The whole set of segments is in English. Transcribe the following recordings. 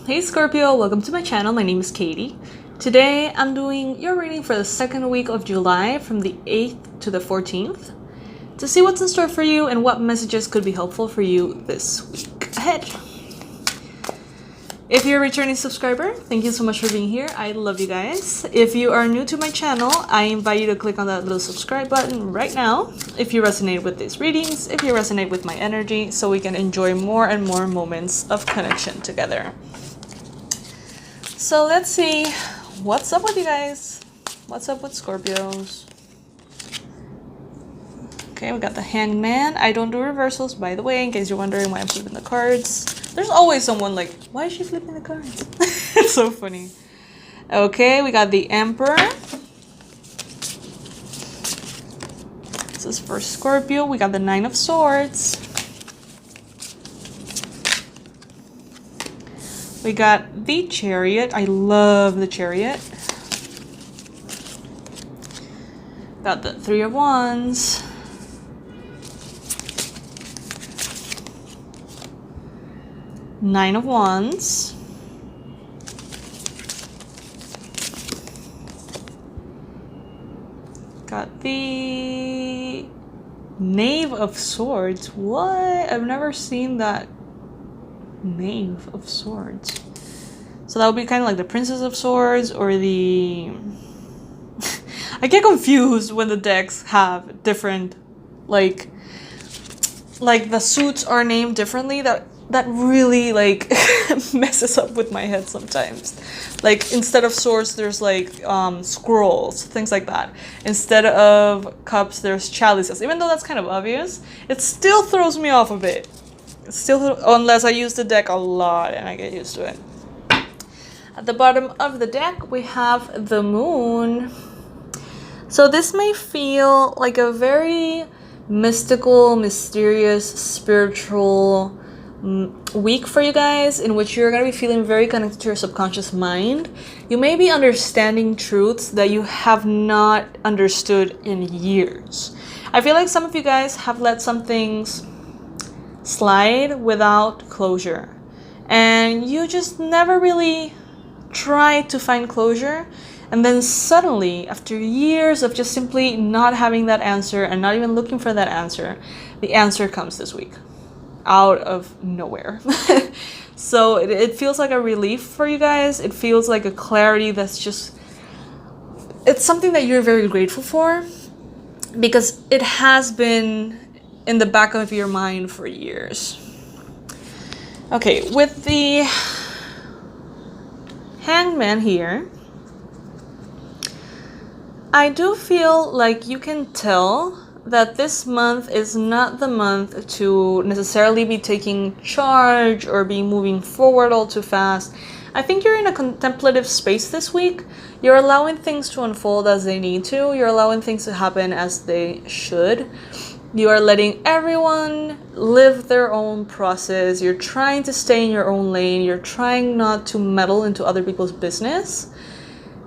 Hey Scorpio, welcome to my channel. My name is Katie. Today I'm doing your reading for the second week of July from the 8th to the 14th to see what's in store for you and what messages could be helpful for you this week ahead. If you're a returning subscriber, thank you so much for being here. I love you guys. If you are new to my channel, I invite you to click on that little subscribe button right now if you resonate with these readings, if you resonate with my energy, so we can enjoy more and more moments of connection together. So let's see what's up with you guys. What's up with Scorpios? Okay, we got the Hangman. I don't do reversals, by the way, in case you're wondering why I'm flipping the cards. There's always someone like, why is she flipping the cards? It's so funny. Okay, we got the Emperor. This is for Scorpio. We got the Nine of Swords. We got the Chariot. I love the Chariot. Got the Three of Wands. Nine of Wands. Got the Knave of Swords. What? I've never seen that. Knave of Swords. So that would be kind of like the Princess of Swords or the... I get confused when the decks have different, like the suits are named differently. That really like messes up with my head sometimes. Like instead of swords, there's like scrolls, things like that. Instead of cups, there's chalices. Even though that's kind of obvious, it still throws me off a bit. Still, unless I use the deck a lot and I get used to it. At the bottom of the deck, we have the Moon. So this may feel like a very mystical, mysterious, spiritual week for you guys, in which you're going to be feeling very connected to your subconscious mind. You may be understanding truths that you have not understood in years. I feel like some of you guys have let some things slide without closure, and you just never really tried to find closure, and then suddenly after years of just simply not having that answer and not even looking for that answer, the answer comes this week out of nowhere. So it feels like a relief for you guys. It feels like a clarity that's just, it's something that you're very grateful for, because it has been in the back of your mind for years. Okay, with the Hangman here, I do feel like you can tell that this month is not the month to necessarily be taking charge or be moving forward all too fast. I think you're in a contemplative space this week. You're allowing things to unfold as they need to. You're allowing things to happen as they should. You are letting everyone live their own process. You're trying to stay in your own lane. You're trying not to meddle into other people's business.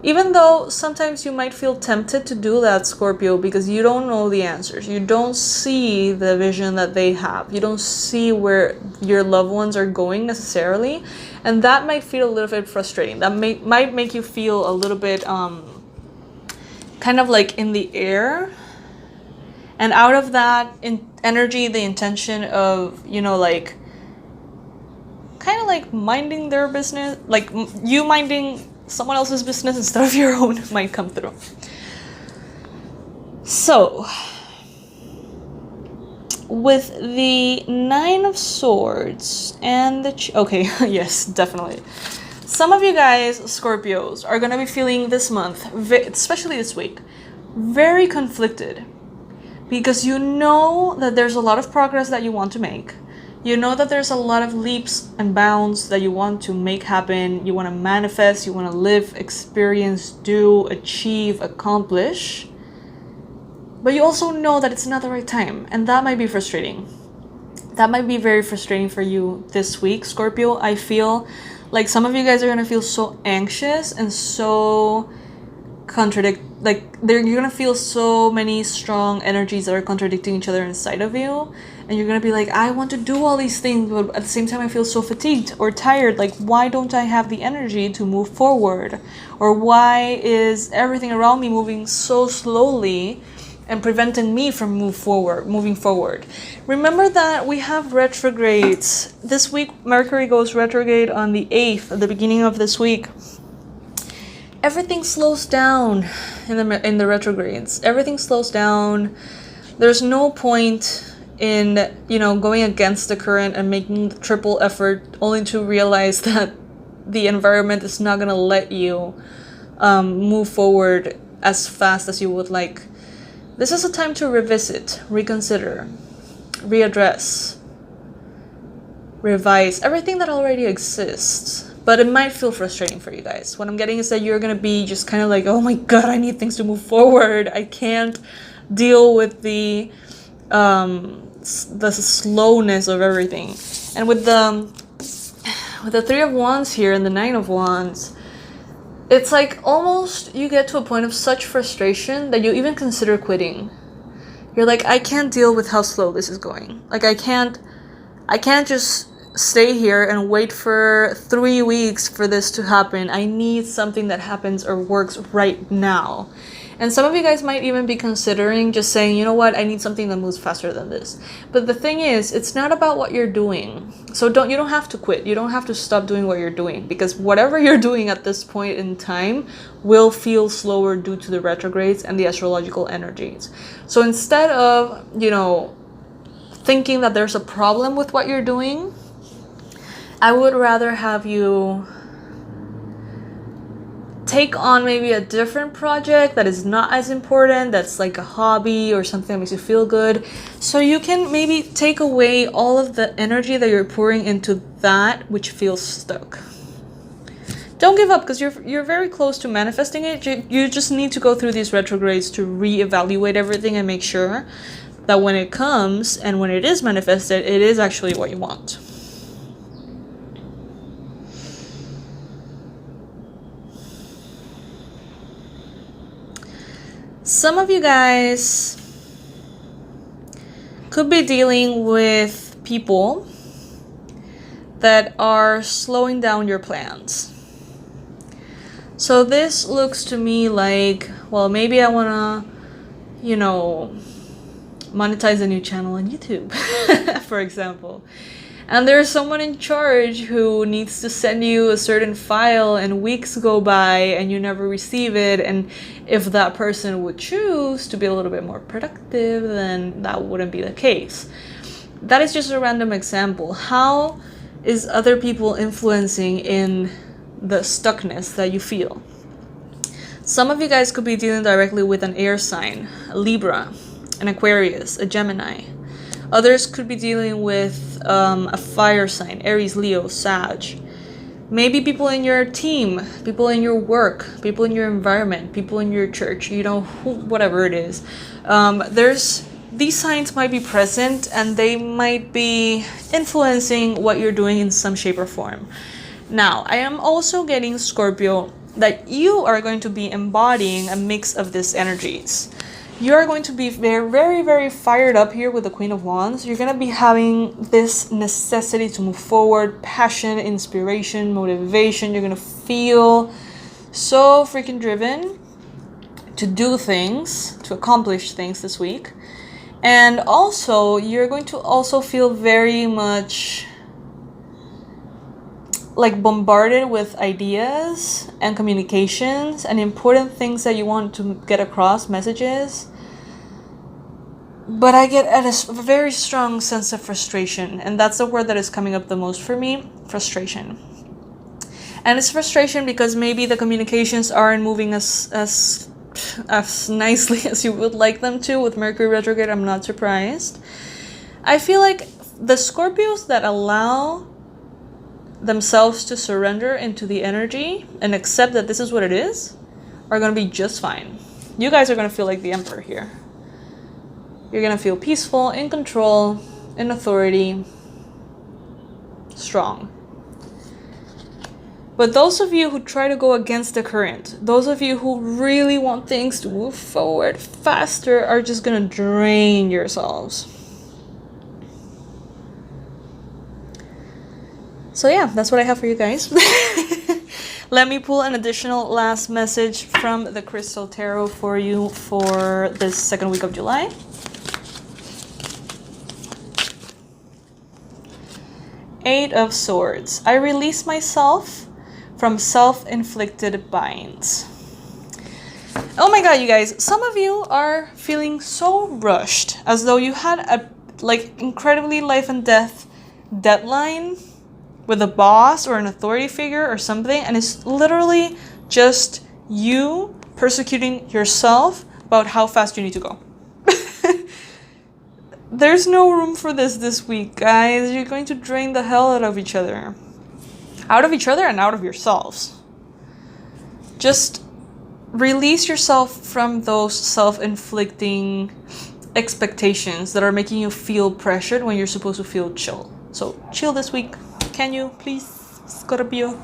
Even though sometimes you might feel tempted to do that, Scorpio, because you don't know the answers. You don't see the vision that they have. You don't see where your loved ones are going necessarily. And that might feel a little bit frustrating. That might make you feel a little bit kind of like in the air. And out of that energy, the intention of, you know, like, kind of like minding their business, like you minding someone else's business instead of your own might come through. So, with the Nine of Swords and the... okay, yes, definitely. Some of you guys, Scorpios, are going to be feeling this month, especially this week, very conflicted. Because you know that there's a lot of progress that you want to make. You know that there's a lot of leaps and bounds that you want to make happen. You want to manifest, you want to live, experience, do, achieve, accomplish. But you also know that it's not the right time. And that might be frustrating. That might be very frustrating for you this week, Scorpio. I feel like some of you guys are going to feel so anxious and so contradictory like you're gonna feel so many strong energies that are contradicting each other inside of you, and you're gonna be like, I want to do all these things, but at the same time I feel so fatigued or tired. Like, why don't I have the energy to move forward? Or why is everything around me moving so slowly and preventing me from moving forward? Remember that we have retrogrades. This week Mercury goes retrograde on the 8th, at the beginning of this week. Everything slows down in the retrogrades. Everything slows down. There's no point in, you know, going against the current and making the triple effort only to realize that the environment is not gonna let you move forward as fast as you would like. This is a time to revisit, reconsider, readdress, revise everything that already exists. But it might feel frustrating for you guys. What I'm getting is that you're gonna be just kind of like, oh my god, I need things to move forward. I can't deal with the slowness of everything. And with the 3 of Wands here and the 9 of Wands, it's like almost you get to a point of such frustration that you even consider quitting. You're like, I can't deal with how slow this is going. Like, I can't just stay here and wait for 3 weeks for this to happen. I need something that happens or works right now. And some of you guys might even be considering just saying, you know what, I need something that moves faster than this. But the thing is, it's not about what you're doing. So you don't have to quit. You don't have to stop doing what you're doing, because whatever you're doing at this point in time will feel slower due to the retrogrades and the astrological energies. So instead of, you know, thinking that there's a problem with what you're doing, I would rather have you take on maybe a different project that is not as important, that's like a hobby or something that makes you feel good, so you can maybe take away all of the energy that you're pouring into that which feels stuck. Don't give up, because you're very close to manifesting it. You just need to go through these retrogrades to reevaluate everything and make sure that when it comes and when it is manifested, it is actually what you want. Some of you guys could be dealing with people that are slowing down your plans. So this looks to me like, well, maybe I want to, you know, monetize a new channel on YouTube, for example. And there's someone in charge who needs to send you a certain file and weeks go by and you never receive it. And if that person would choose to be a little bit more productive, then that wouldn't be the case. That is just a random example. How is other people influencing in the stuckness that you feel? Some of you guys could be dealing directly with an air sign, a Libra, an Aquarius, a Gemini. Others could be dealing with a fire sign, Aries, Leo, Sag. Maybe people in your team, people in your work, people in your environment, people in your church, you know, whatever it is. These signs might be present and they might be influencing what you're doing in some shape or form. Now, I am also getting, Scorpio, that you are going to be embodying a mix of these energies. You are going to be very, very, very fired up here with the Queen of Wands. You're going to be having this necessity to move forward, passion, inspiration, motivation. You're going to feel so freaking driven to do things, to accomplish things this week. And also, you're going to also feel very much like bombarded with ideas and communications and important things that you want to get across, messages. But I get a very strong sense of frustration, and that's the word that is coming up the most for me, frustration. And it's frustration because maybe the communications aren't moving as nicely as you would like them to. With Mercury retrograde, I'm not surprised. I feel like the Scorpios that allow themselves to surrender into the energy and accept that this is what it is are going to be just fine. You guys are going to feel like the Emperor here. You're going to feel peaceful, in control, in authority, strong. But those of you who try to go against the current, those of you who really want things to move forward faster, are just gonna drain yourselves. So yeah, that's what I have for you guys. Let me pull an additional last message from the Crystal Tarot for you for this second week of July. Eight of Swords. I release myself from self-inflicted binds. Oh my god, you guys, some of you are feeling so rushed, as though you had a incredibly life and death deadline with a boss or an authority figure or something, and it's literally just you persecuting yourself about how fast you need to go. There's no room for this week, guys. You're going to drain the hell out of each other. Out of each other and out of yourselves. Just release yourself from those self-inflicting expectations that are making you feel pressured when you're supposed to feel chill. So chill this week. Can you, please, Scorpio?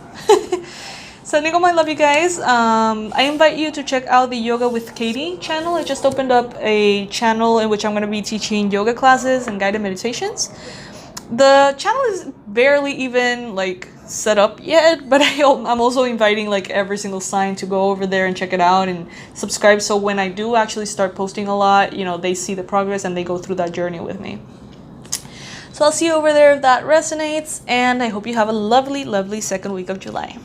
Sending all my love, you guys. I invite you to check out the Yoga with Katie channel. I just opened up a channel in which I'm going to be teaching yoga classes and guided meditations. The channel is barely even set up yet, but I'm also inviting every single sign to go over there and check it out and subscribe, so when I do actually start posting a lot, they see the progress and they go through that journey with me. So I'll see you over there if that resonates, and I hope you have a lovely, lovely second week of July.